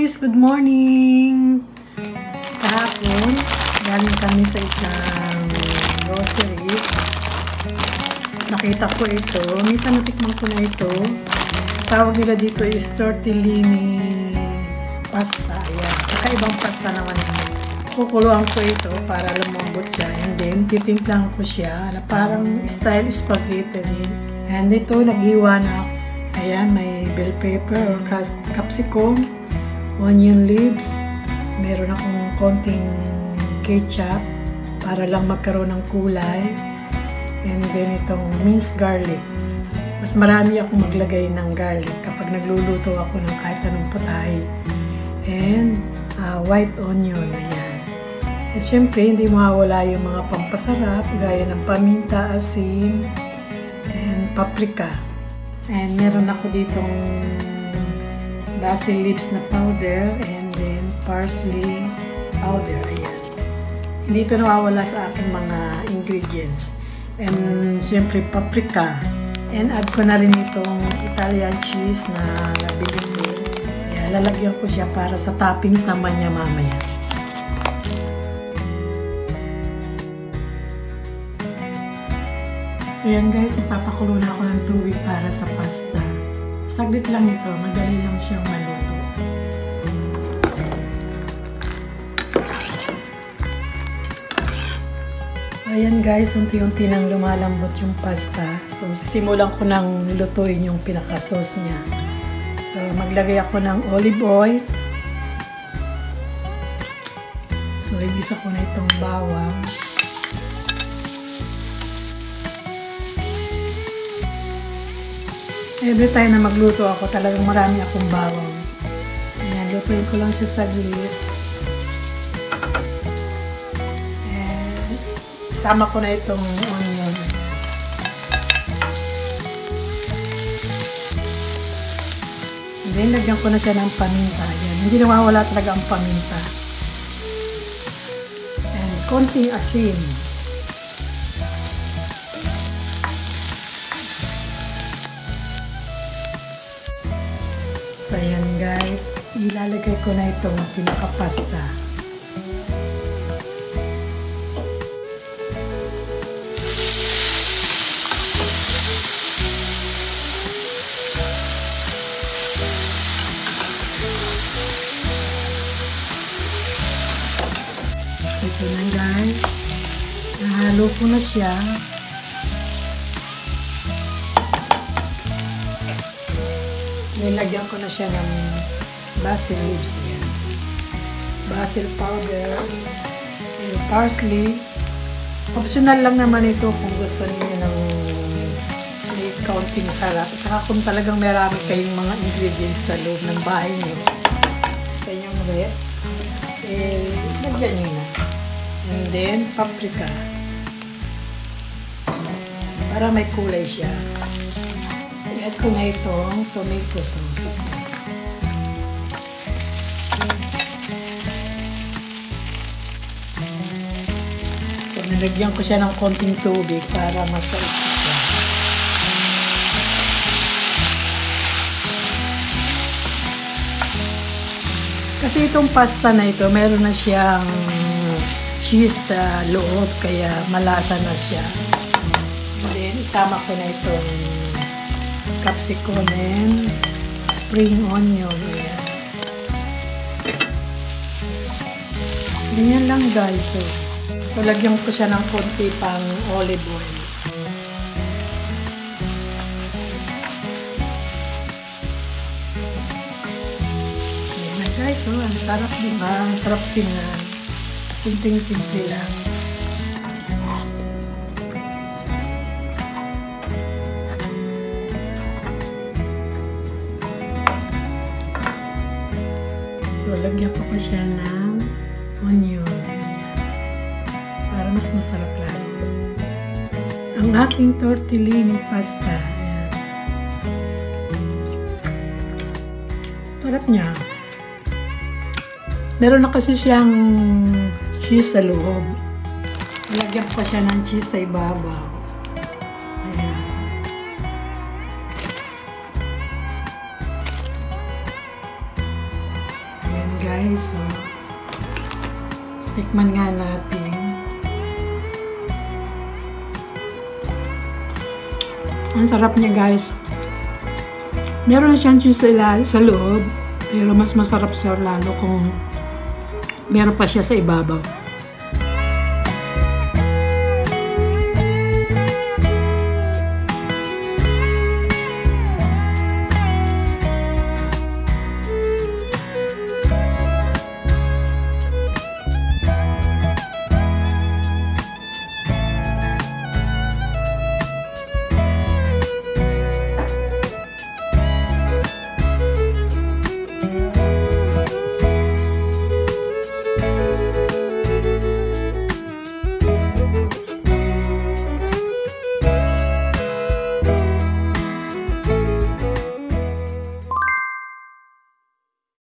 guys! Good morning! Kahapon, galing kami sa isang groceries. Nakita ko ito. Minsan natikman ko na ito. Tawag nila dito is tortellini pasta. Ayan. Kakaibang pasta naman ito. Kukuluan ko ito para lumambot siya. And then, titimplahan ko siya na parang style spaghetti din. And ito, nag-iwa na. Ayan, may bell pepper or capsicum, onion leaves. Meron akong konting ketchup para lang magkaroon ng kulay. And then itong minced garlic. Mas marami akong maglagay ng garlic kapag nagluluto ako ng kahit anong putahe. And white onion. Ayan. At syempre, hindi mawawala yung mga pampasarap gaya ng paminta, asin, and paprika. And meron ako ditong basil leaves na powder and then parsley powder. Ayan. Hindi ito nawawala sa aking mga ingredients. And siyempre paprika. And add ko na rin itong Italian cheese na nabili ko. Ayan, lalagyan ko siya para sa toppings naman niya mamaya. So yan guys, ipapakulo na ako ng tubig para sa pasta. Saglit lang ito, madali lang siyang maluto. So ayan guys, unti-unti nang lumalambot yung pasta. So sisimulan ko nang lutuin yung pinaka-sauce niya. So maglagay ako ng olive oil. So igisa ko na itong bawang. Every time na magluto ako, talagang marami akong bawang. Ayan, lutuin ko lang siya saglit. And isama ko na itong onion. And then, lagyan ko na siya ng paminta. Ayan, hindi nawawala talaga ang paminta. And konting asin. Ayan guys, ilalagay ko na itong pinaka-pasta. Ito na guys, nahalo ko na siya. Nilagyan ko na siya ng basil leaves niya. Basil powder, parsley. Optional lang naman ito kung gusto niyo ng may kaunting sarap. At saka kung talagang marami kayong mga ingredients sa loob ng bahay niyo, sa inyong rep, lagyan niyo na. And then, paprika. Para may kulay siya. I-add ko na itong tomato sauce. So, nilagyan ko siya ng konting tubig para masarap siya. Kasi itong pasta na ito, meron na siyang cheese sa loob, kaya malasa na siya. And then, isama ko na itong capsicum and spring onion. Ayan. Ganyan lang guys. So, lagyan ko siya ng konti pang olive oil. Ayan guys. So, ang sarap diba? Ang sarap tingnan. Simpleng-simple lang. So, lagyan ko pa siya ng onion. Ayan. Para mas masarap lalo. Ang aking tortellini pasta. Ayan. Sarap niya. Meron na kasi siyang cheese sa loob. Lagyan pa siya ng cheese sa ibabaw. Ayan. guys. So, tikman nga natin. Ang sarap niya guys. Meron siyang cheese sa loob, pero mas masarap siya lalo kung meron pa siya sa ibabaw.